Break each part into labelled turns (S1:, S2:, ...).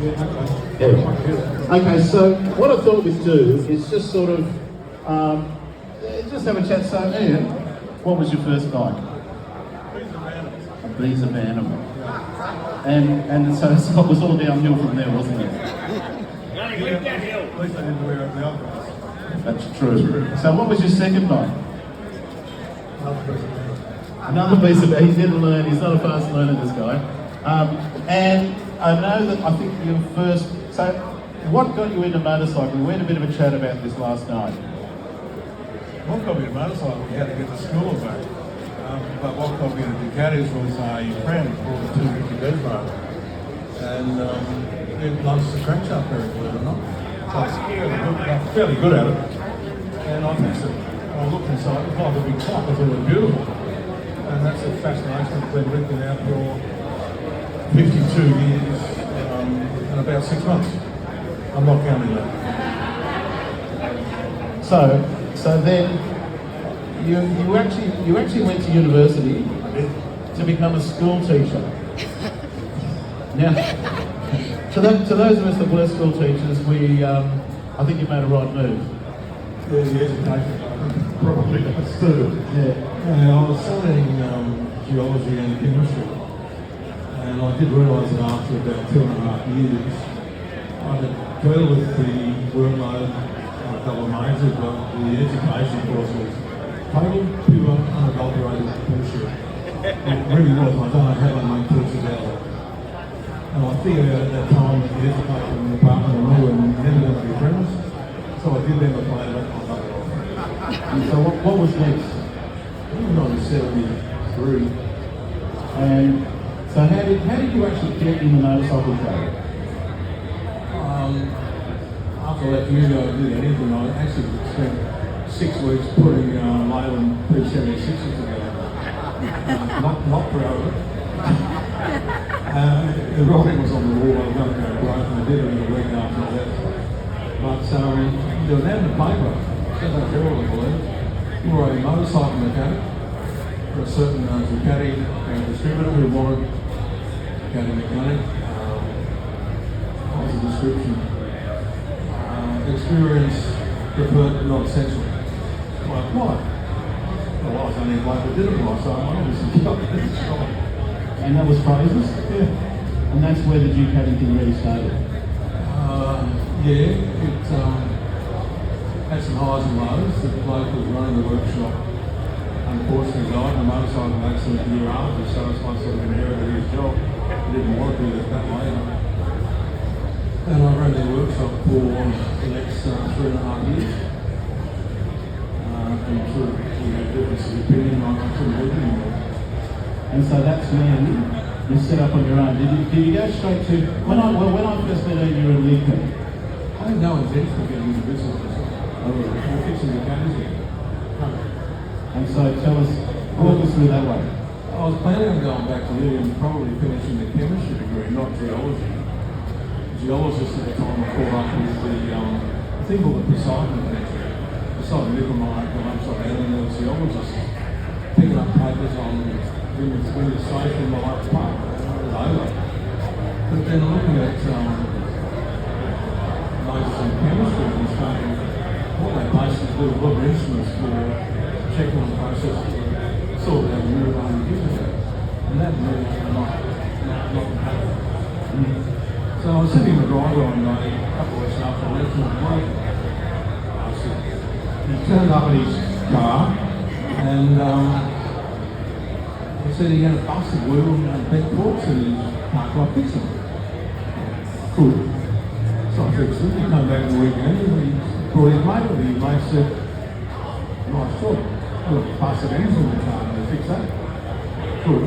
S1: Yeah. Okay, so what I thought we'd do is just sort of just have a chat. So, Ian, what was your first bike? A Bees of Animal. And so it was all downhill from there, wasn't it?
S2: At least I didn't wear it now.
S1: That's true. So what was your second bike? Another piece of he didn't learn, he's not a fast learner, this guy. And I know that I think your first, so what got you into motorcycling? We had a bit of a chat about this last night.
S2: What got me to motorcycle, we had to get to school and back. But what got me to Ducatis was a friend called the 250 Desmo. And it loves the crankshaft very good or not. So I'm fairly good at it. And I fixed it. I looked inside, it was like a big clock, I thought it was beautiful. And that's a fascination that's been written out for 52 years and about 6 months. I'm not counting that.
S1: So then you actually went to university to become a school teacher. Now, to those of us that were school teachers, I think you made a right move.
S2: Yeah, the education probably does too.
S1: Yeah.
S2: I was studying geology and chemistry, and I did realise that after about 2.5 years, I had dealt with the workload on a couple of majors, but the education course was total, pure, unadulterated bullshit. It really was. I don't know how they make courses out of it. And I figured out at that time that the education department and we were never going to be friends, so I did them a favour and I got it off.
S1: And so what was next?
S2: I was 73.
S1: And so how did you actually get in the motorcycle trade?
S2: After that year ago, I did anything. I actually spent 6 weeks putting Leyland P76s together. Not proud of it. The writing was on the wall. I was going to go broke, and I did it in a week after that. But there was an ad in the paper, Saturday Herald, I believe, for a motorcycle mechanic for a certain Ducati distributor who wanted Ducati mechanic. What was the description? Experience preferred but not essential. I applied. Well, I was only a bloke that did apply, so I obviously got this job.
S1: And that was Fraser's?
S2: Yeah.
S1: And that's where the Ducati thing really started?
S2: Yeah, it had some highs and lows. The bloke was running the workshop unfortunately died in a motorcycle accident the year after, so it's like sort of inherited his job. He didn't want to do that later. And I ran their workshop for the next 3.5 years. And sort of, we had differences of opinion on sort of everything.
S1: And so that's when you set up on your own. Did you go straight to, when I first met you were in Lincoln?
S2: I had no intention of getting into business myself. I was fixing the cars here.
S1: And so tell us, walk us through that way.
S2: I was planning on going back to uni and probably finishing the chemistry degree, not geology. Geologists at the time were caught up with the thing called the Poseidon adventure. Poseidon Nickelmite got upside down, and there was geologists picking up papers on when the safe in the life park. It was over. But then looking at lasers and chemistry and stuff, what they basically do, what are instruments for checking on processes, sort of how the neuron uses it. And that really not happening. So I was sitting in the driver one day, a couple of weeks after I left my break. He turned up in his car and he said he had a busted wheel and bent forks in his park. I fixed them. Good. So I fixed it. He came back the weekend and he brought his mate with him. His mate said, nice job. Look, busted engine in the car and they fixed that. Good.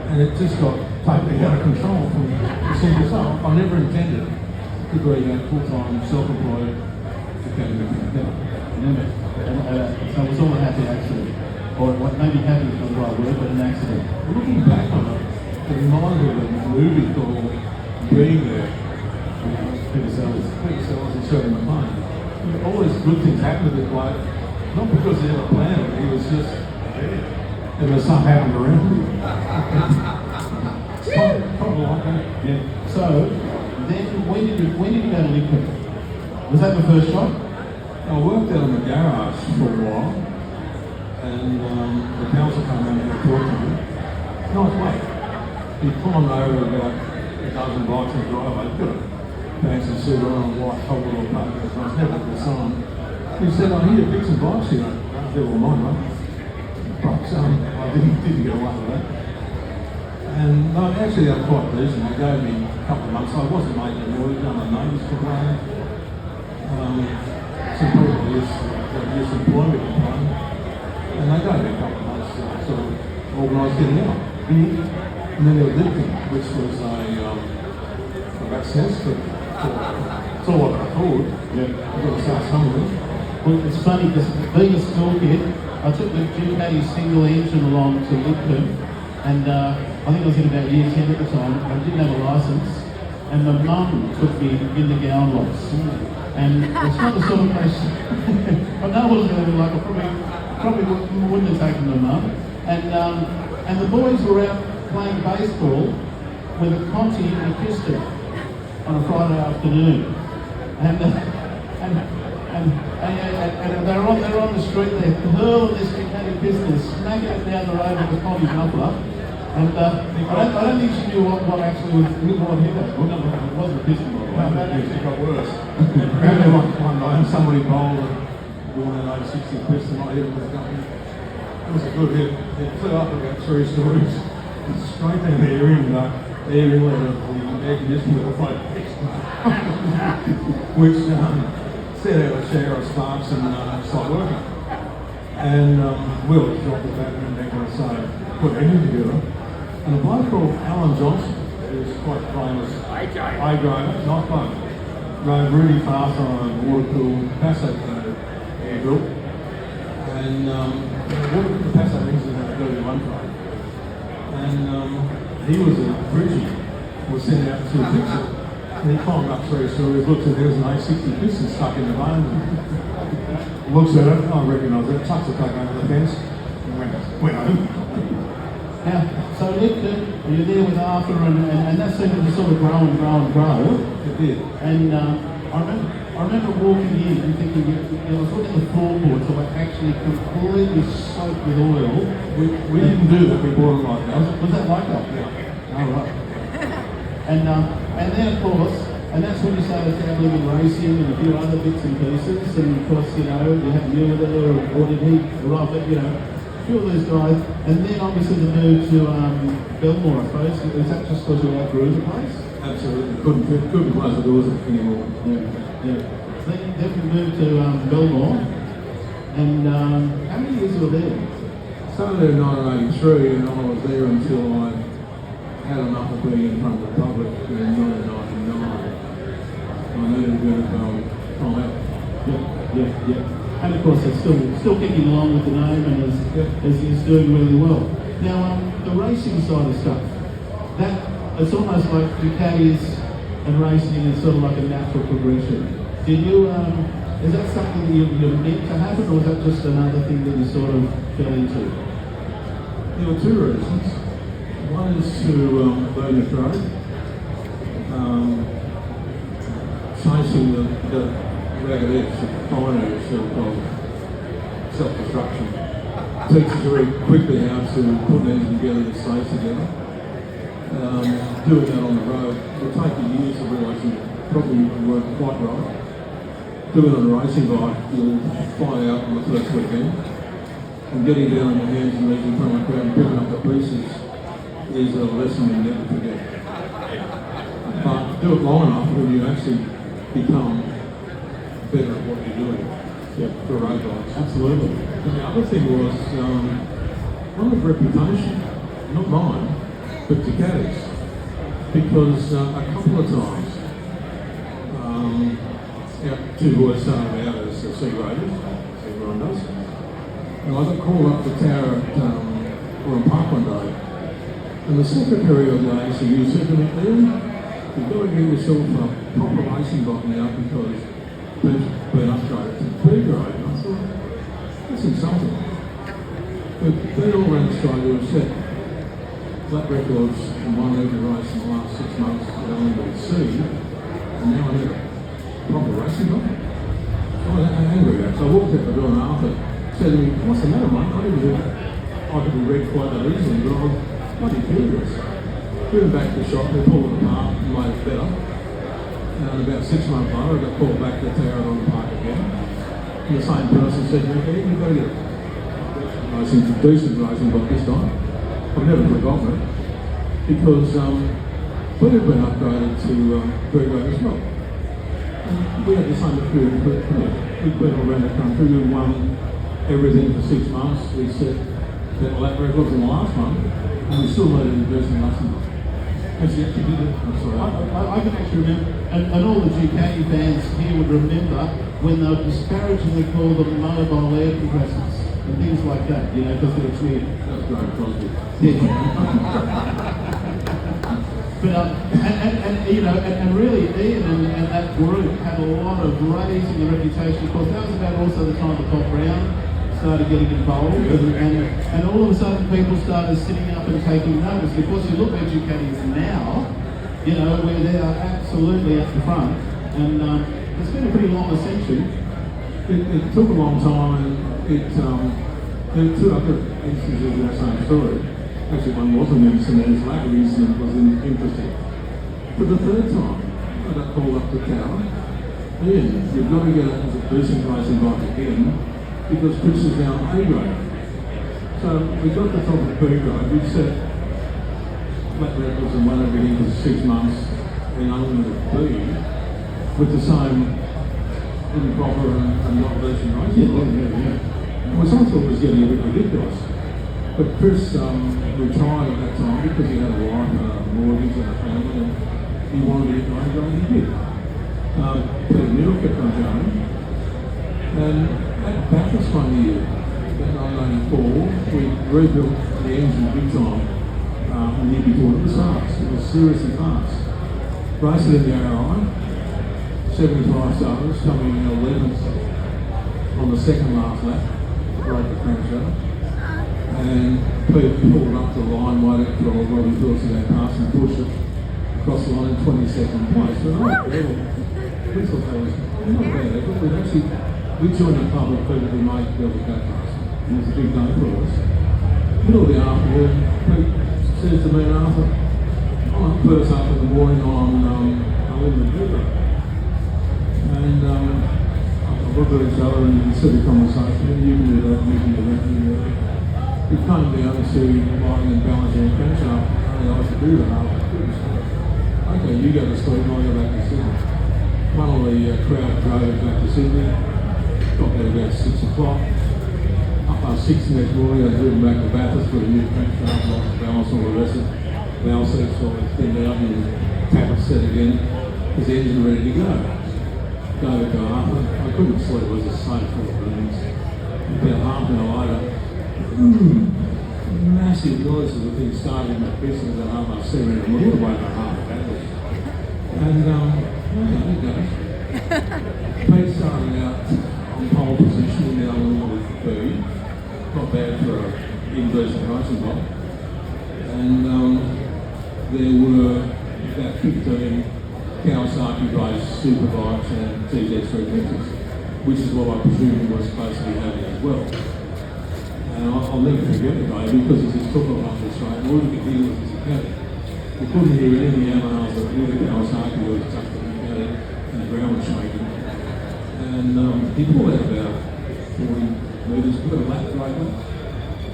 S2: And it just got totally out of control from the simple stuff. I never intended to be a full-time self-employed academic.
S1: Never. So it was all a happy accident. Or maybe happy is not the right word, but an accident.
S2: Looking back on it, it reminded me of a movie called Being There.
S1: Peter Sellers.
S2: And Shirley MacLaine. All these good things happened to the bloke, not because he ever planned it, he was just there. And there's something happened around him. Probably like that.
S1: Yeah. So then when did you go to Lidcombe? Was that the first job?
S2: I worked out in the garage for a while, and the council came in and talked to me. Nice mate. He climbed over about a dozen blocks in the driveway, got a fancy suit on, a white collar or parking, I was never at the sign. He said, I hear bits and bikes here. They were mine, mate. But I didn't get away with that. And no, actually they were quite decent. They gave me a couple of months. I wasn't making noise, done my neighbours complained. Some people used employment complained. And they gave me a couple of months to sort of organise getting out. And then there was Lidcombe, which was a rat sense, but it's all I could afford.
S1: Yeah.
S2: I've got to start somewhere.
S1: Well, it's funny because being a school kid, I took the Jim Paddy single engine along to Lidcombe, and I think I was in about year 10 at the time. I didn't have a licence, and my mum took me into Gowenloch. And it's not the sort of place I know I wasn't going to be like, I probably wouldn't have taken my mum. And the boys were out playing baseball with a Conti and a pistol on a Friday afternoon. And they're on the street there, hurling this Kentucky pistol, smacking it down the road with the Conti muffler. And I don't think she knew what actually was what hit her. Well, no, it wasn't a pistol.
S2: No, that actually got worse. Apparently one night somebody bowled a born in 1960 pistol, not hit it with a gun. It was a good hit. It flew up about 3 stories. It's straight down the air inlet of the air conditioning with a pipe which set out a shower of sparks and stopped working. And Will dropped the back and they're going to say, put the engine together. And a bloke called Alan Johnson, who's quite famous A-grader, not bloke, rode really fast on a water-cooled Passo air drill. And the Passo engine had a 31 train. And he was a bridgie, was sent out to fix it. And he climbed up 3 stories, looked at there's an 860 piston stuck in the bone. Looks at it, I recognise it, tucks it back over the fence, and went home.
S1: Now, so Lidcombe, you're there with Arthur, and that seemed to sort of grow and grow and grow.
S2: It did.
S1: And I remember walking in and thinking, I was looking at the floorboards that were actually completely soaked with oil.
S2: We didn't do that, we bought it like that.
S1: Was that like that? Yeah. Oh, right. And then, of course, and that's when you started dabbling in racing and a few other bits and pieces. And of course, you had Miller there, or did he arrive at, a few of those guys. And then obviously the move to Belmore, I suppose. Is that just because you outgrew the place?
S2: Absolutely. Couldn't close the doors anymore.
S1: Yeah. Then we moved to Belmore. And how many years were there?
S2: Started there in 1983, and I was there until I had enough of being in front of the public in 1999. I needed a bit of time out.
S1: Yeah. And of course, it's still kicking along with the name, and is doing really well. Now, the racing side of stuff, it's almost like Ducatis and racing is sort of like a natural progression. Did you? Is that something that you meant to happen, or was that just another thing that you sort of fell into?
S2: There were 2 reasons. One is to learn the trade. Chasing the ragged edge of finance of self-destruction teaches you very quickly how to put an engine together that stays together. Doing that on the road will take you years of realising it probably weren't quite right. Doing it on a racing bike, you'll fly out on the first weekend, and getting down on your hands and knees in front of the crowd and picking up the pieces is a lesson you never forget. But do it long enough when you actually become better at what you're doing for road bikes.
S1: Absolutely.
S2: And the other thing was one of reputation, not mine, but Ducati's, because a couple of times our 2 boys started out as C graders, as everyone does, and I got called up to the tower at Oran Park one day, and the secretary of the ACU said to me, Ian, you've got to get yourself a proper racing bike now because it's been upgraded to B grade. And I thought, that's insulting. But they all around Australia have set flat records in one every race in the last 6 months at LNBC, and now I need a proper racing bike. I was angry at that. So I walked out the door and Arthur said to me, what's the matter, mate? I didn't think I could be read quite that easily, but I was bloody furious. Driven back to the shop, they pulled it apart and made it better. And about 6 months later, I got called back to the tower on the park again. And the same person said to me, hey, you've got to get a decent racing bike this time. I've never forgotten it because we had been upgraded to B-grade as well. And we had the same experience, but we'd been all around the country, we won everything for 6 months. We set that lap records in the last one, and we still needed a decent racing bike. Actually, did it. I'm sorry.
S1: I can actually remember, and all the Ducati fans here would remember when they would disparagingly call them mobile air compressors and things like that, you know, because they were cheap.
S2: That was great, Crosby.
S1: But and you know, and really Ian and that group had a lot of raising the reputation. Of course, that was about also the time the Top Brown started getting involved, and all of a sudden people started sitting up and taking notice. Because you look at Ducatis now, you know, where they are absolutely at the front, and it's been a pretty long ascension.
S2: It took a long time, and there were 2 other instances in that same story. Actually, one was an incident, and his lack of incident was interesting. But the 3rd time, I got called up to tower. Ian, you've got to get a decent racing bike again, because Chris is now A-grade. So we got the top of the B-grade, we set flat records and won everything for 6 months in unlimited B, with the same improper and not decent racing bike. Which I thought was getting a bit ridiculous. But Chris retired at that time because he had a wife and a mortgage and a family, and he wanted to get A-grade, and he did. Peter Neal kept on going. And at Bathurst one year, in 1994, we rebuilt the engine big time the year before. It was fast, it was seriously fast. Raced it in the ARI, 75 starters, coming in 11th on the 2nd last lap, broke the crankshaft. And Pete pulled up the line, waited for Robbie Phillips to go past and pushed it across the line in 22nd place. But we thought that was not bad effort. We'd actually, we joined a club of people who made Delta go past. It was a big day for us. Middle of the afternoon, Pete says to me and Arthur, I'm first up in the morning on Unlimited River. And I looked at each other and we said a conversation, and you can do that, you can do that. We came down to lighting and balancing a crankshaft. Only I could do that. Okay, you go to sleep, I'll go back to Sydney. One of the crowd drove back to Sydney, got there about 6 o'clock. Up past 6 the next morning, I was driven back to Bathurst for a new crankshaft, lock the balance, all the rest of it. Valve seats all thinned out and tap it set again. His engine ready to go. Gave it to Arthur. I couldn't sleep, it was a safe full of burns. About half an hour later, massive noise as the thing started in that business at 7:30 in the morning, away for half an hour. And there it goes. Pete started out on pole position in the unlimited B, not bad for an indecent racing bike. And there were about 15 Kawasaki based superbikes and TZ350s, which is what I presume he was supposed to be having as well. And I'll never forget the day because as he took off on the straight, all we could hear was his caddy. We couldn't hear any of the Yamahas that knew the Kawasaki was tucked in the caddy and the ground was shaking. And he pulled out about 40 metres, put a lap right.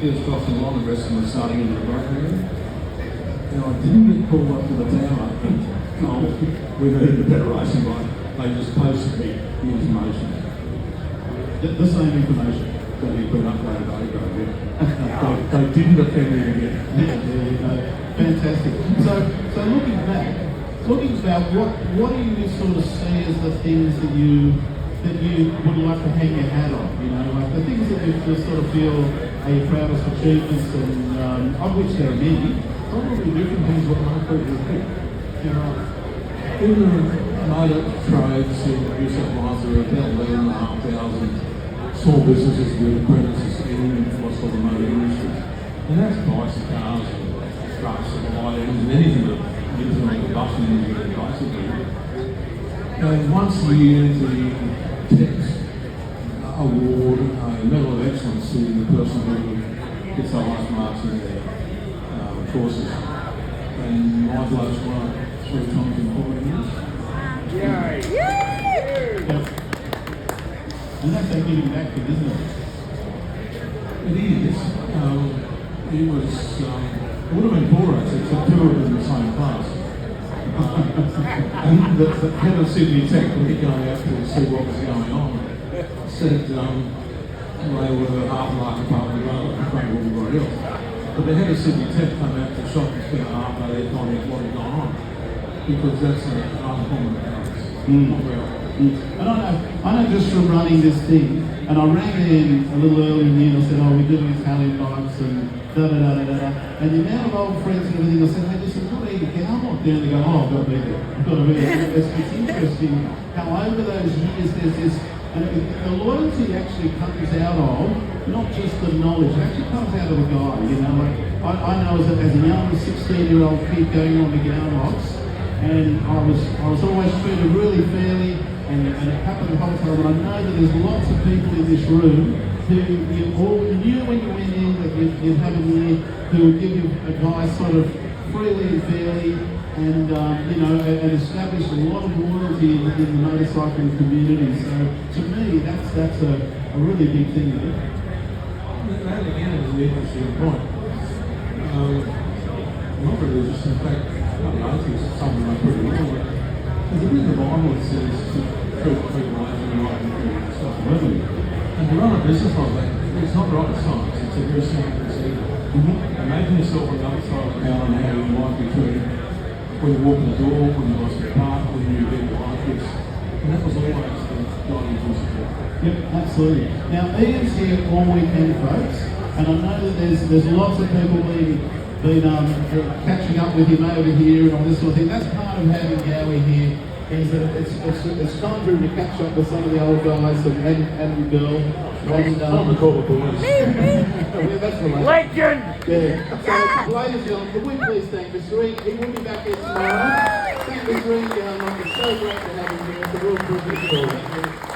S2: He was crossing the line, the rest of them were starting into the braking area. And I didn't get called up to the tower. Oh, we needed a better racing bike. They just posted me the information.
S1: The same information.
S2: That he'd been upgraded to A-grade, yeah. They didn't offend me again.
S1: Yeah, fantastic. So looking back, what do you sort of see as the things that you would like to hang your hat on? You know, like the things that you just sort of feel are your proudest achievements, and of which there are many.
S2: Probably different things what most people think.
S1: You know,
S2: in the motor trades in New South Wales, there are about 11,500 small businesses with apprentices in what's called the motor industry. And that's bikes and cars and trucks and light engines and anything that uses a combustion engine basically. And once a year, the text award a Medal of Excellence to the person who gets the highest marks in their courses. And my bloke's won it 3 times in 40 years.
S1: Yep. And that's how giving back to, isn't it?
S2: It is. It would have been 4 us, except 2 of them in the same class. And the head of Sydney Tech, when he going out to see what was going on, said they were half a mark apart from everybody else. But the head of Sydney Tech came out to the shop and spent a half a day finding out what had gone on. Because that's an uncommon occurrence.
S1: And I know just from running this thing, and I rang in a little early in the year and I said, oh, we're doing Italian bikes and da-da-da-da-da. And the amount of old friends and everything, I said, hey, listen, I'm not even I'm not down. They go, oh, I've got to be there. I've got to be there. It's interesting how over those years there's this, and the loyalty actually comes out of not just the knowledge, it actually comes out of the guy, you know. Like I know as a young 16-year-old kid going on to Gowenloch, and I was always treated really fairly, and it happened the whole time. And I know that there's lots of people in this room who you all knew when you went in that you'd have a year who would give you a guy sort of freely and fairly, and you know, and establish a lot of loyalty in the motorcycling community. So to me, that's a really big thing.
S2: That again is an interesting point. Not religious, in fact, I don't know, I think it's something I pretty well with. There's a bit in the Bible that says to treat people as you like and treat yourself living. And to run a business like that, it's not rocket science, it's a very simple procedure. Imagine yourself on the other side of the counter and how you might be treated when you walk in the door, when you go to the park, when you get your life kids. And that was always the guiding principle.
S1: Yep, absolutely. Now, Ian's here all weekend, folks, and I know that there's lots of people been catching up with him over here and all this sort of thing. That's part of having Gowie here, is that it's time for him to catch up with some of the old guys and girl. And,
S2: I'm the call the boys.
S1: Yeah, that's the
S3: Legend!
S1: Yeah. So, ladies and gentlemen, can we please thank Mr. Ian? He will be back here tomorrow. Thank Mr. Ian Gowenloch. It's so great to have him here. It's a real privilege for all.